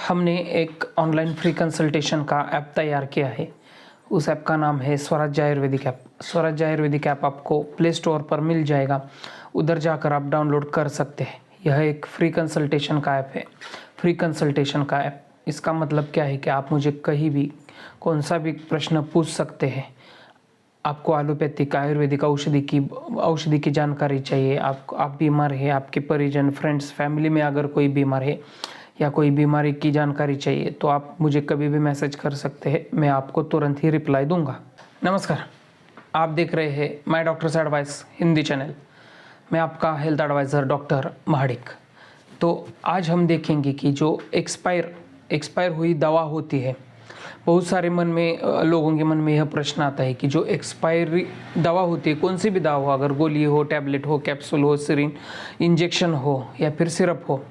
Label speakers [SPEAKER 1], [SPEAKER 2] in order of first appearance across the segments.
[SPEAKER 1] हमने एक online free consultation का ऐप तैयार किया है। उस ऐप का नाम है स्वराज आयुर्वेदिक ऐप। स्वराज आयुर्वेदिक ऐप आपको प्ले स्टोर पर मिल जाएगा, उधर जाकर आप डाउनलोड कर सकते हैं। यह एक फ्री कंसल्टेशन का ऐप है। फ्री कंसल्टेशन का ऐप, इसका मतलब क्या है कि आप मुझे कहीं भी कौन सा भी प्रश्न पूछ सकते हैं। आपको एलोपैथिक आयुर्वेदिक औषधि की जानकारी चाहिए, आप बीमार है, आपके परिजन फ्रेंड्स फैमिली में अगर कोई बीमार है या कोई बीमारी की जानकारी चाहिए तो आप मुझे कभी भी मैसेज कर सकते हैं, मैं आपको तुरंत ही रिप्लाई दूंगा। नमस्कार, आप देख रहे हैं my doctors advice Hindi channel. मैं आपका हेल्थ एडवाइज़र डॉक्टर महाडिक। तो आज हम देखेंगे कि जो एक्सपायर हुई दवा होती है, बहुत सारे लोगों के मन में यह प्रश्न आता है कि जो एक्सपायरी दवा होती है, कौन सी भी दवा हो, अगर गोली हो, टैबलेट हो, कैप्सूल हो, सिरिंज, इंजेक्शन हो या फिर सिरप हो,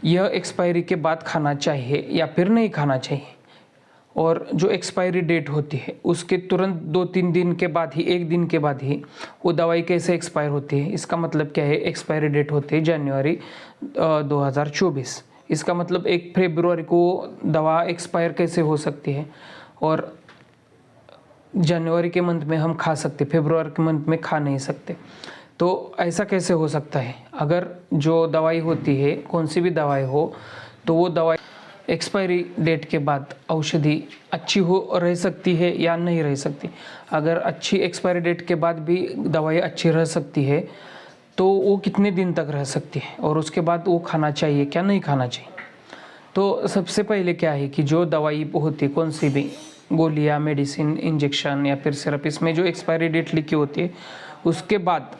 [SPEAKER 1] यह एक्सपायरी के बाद खाना चाहिए या फिर नहीं खाना चाहिए। और जो एक्सपायरी डेट होती है उसके तुरंत 2-3 दिन के बाद ही, 1 दिन के बाद ही वो दवाई कैसे एक्सपायर होती है। इसका मतलब क्या है, एक्सपायरी डेट होती है जनवरी 2024। इसका मतलब 1 फरवरी को दवा एक्सपायर कैसे हो सकती है और जनवरी के मंथ में हम खा सकते, फरवरी के मंथ में खा नहीं सकते। तो ऐसा कैसे हो सकता है। अगर जो दवाई होती है, कौन सी भी दवाई हो, तो वो दवाई एक्सपायरी डेट के बाद औषधि अच्छी रह सकती है या नहीं रह सकती। अगर अच्छी एक्सपायरी डेट के बाद भी दवाई अच्छी रह सकती है तो वो कितने दिन तक रह सकती है और उसके बाद वो खाना चाहिए क्या नहीं खाना चाहिए। तो सबसे पहले क्या है कि जो दवाई होती है, कौन सी भी गोलियां, मेडिसिन, इंजेक्शन या फिर सिरप, इसमें जो एक्सपायरी डेट लिखी होती है उसके बाद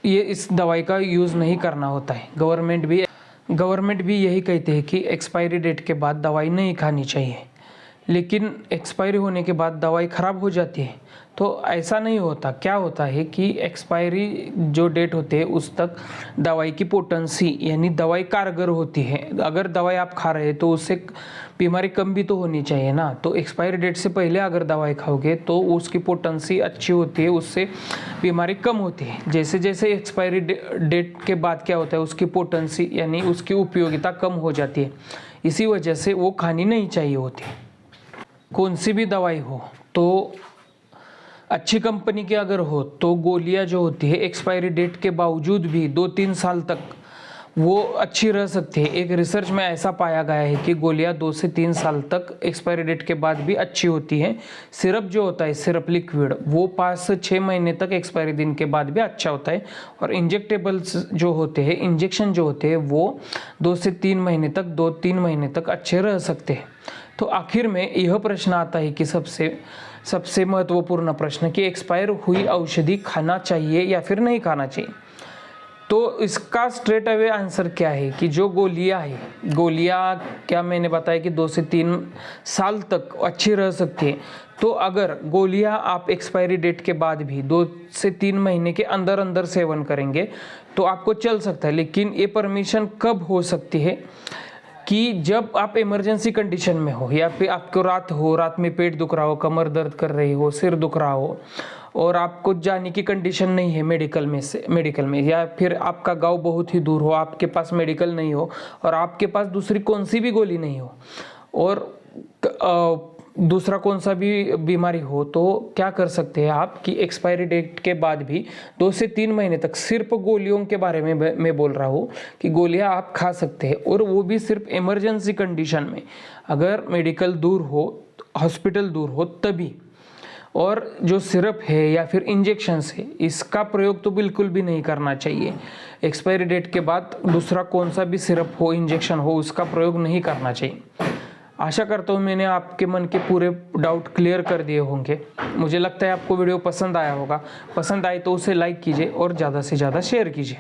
[SPEAKER 1] ये इस दवाई का यूज़ नहीं करना होता है। गवर्नमेंट भी यही कहते हैं कि एक्सपायरी डेट के बाद दवाई नहीं खानी चाहिए, लेकिन एक्सपायरी होने के बाद दवाई ख़राब हो जाती है। तो ऐसा नहीं होता। क्या होता है कि एक्सपायरी जो डेट होती है उस तक दवाई की पोटेंसी यानी दवाई कारगर होती है। अगर दवाई आप खा रहे हैं तो उससे बीमारी कम भी तो होनी चाहिए ना। तो एक्सपायरी डेट से पहले अगर दवाई खाओगे तो उसकी पोटेंसी अच्छी होती है, उससे बीमारी कम होती है। जैसे जैसे एक्सपायरी डेट के बाद क्या होता है, उसकी पोटेंसी यानी उसकी उपयोगिता कम हो जाती है। इसी वजह से वो खानी नहीं चाहिए होती। कौन सी भी दवाई हो, तो अच्छी कंपनी की अगर हो तो गोलियां जो होती है एक्सपायरी डेट के बावजूद भी 2-3 साल तक वो अच्छी रह सकती है। एक रिसर्च में ऐसा पाया गया है कि गोलियां 2 से 3 साल तक एक्सपायरी डेट के बाद भी अच्छी होती हैं। सिरप जो होता है, सिरप लिक्विड, वो 5 से 6 महीने तक एक्सपायरी दिन के बाद भी अच्छा होता है। और इंजेक्टेबल्स जो होते हैं, इंजेक्शन जो होते हैं, वो 2 से 3 महीने तक, 2-3 महीने तक अच्छे रह सकते हैं। तो आखिर में यह प्रश्न आता है कि सबसे महत्वपूर्ण प्रश्न कि एक्सपायर हुई औषधि खाना चाहिए या फिर नहीं खाना चाहिए। तो इसका स्ट्रेट अवे आंसर क्या है कि जो गोलियां है, क्या मैंने बताया कि 2 से 3 साल तक अच्छी रह सकती है। तो अगर गोलियां आप एक्सपायरी डेट के बाद भी 2 से 3 महीने के अंदर अंदर सेवन करेंगे तो आपको चल सकता है। लेकिन ये परमिशन कब हो सकती है कि जब आप इमरजेंसी कंडीशन में हो, या फिर आपको रात में पेट दुख रहा हो, कमर दर्द कर रही हो, सिर दुख रहा हो और आपको जाने की कंडीशन नहीं है मेडिकल में, या फिर आपका गांव बहुत ही दूर हो, आपके पास मेडिकल नहीं हो और आपके पास दूसरी कौन सी भी गोली नहीं हो और दूसरा कौन सा भी बीमारी हो, तो क्या कर सकते हैं आप कि एक्सपायरी डेट के बाद भी 2 से 3 महीने तक, सिर्फ गोलियों के बारे में मैं बोल रहा हूँ कि गोलियां आप खा सकते हैं, और वो भी सिर्फ इमरजेंसी कंडीशन में, अगर मेडिकल दूर हो, हॉस्पिटल दूर हो तभी। और जो सिरप है या फिर इंजेक्शन्स है, इसका प्रयोग तो बिल्कुल भी नहीं करना चाहिए। एक्सपायरी डेट के बाद दूसरा कौन सा भी सिरप हो, इंजेक्शन हो, उसका प्रयोग नहीं करना चाहिए। आशा करता हूँ मैंने आपके मन के पूरे डाउट क्लियर कर दिए होंगे। मुझे लगता है आपको वीडियो पसंद आया होगा। पसंद आए तो उसे लाइक कीजिए और ज़्यादा से ज़्यादा शेयर कीजिए।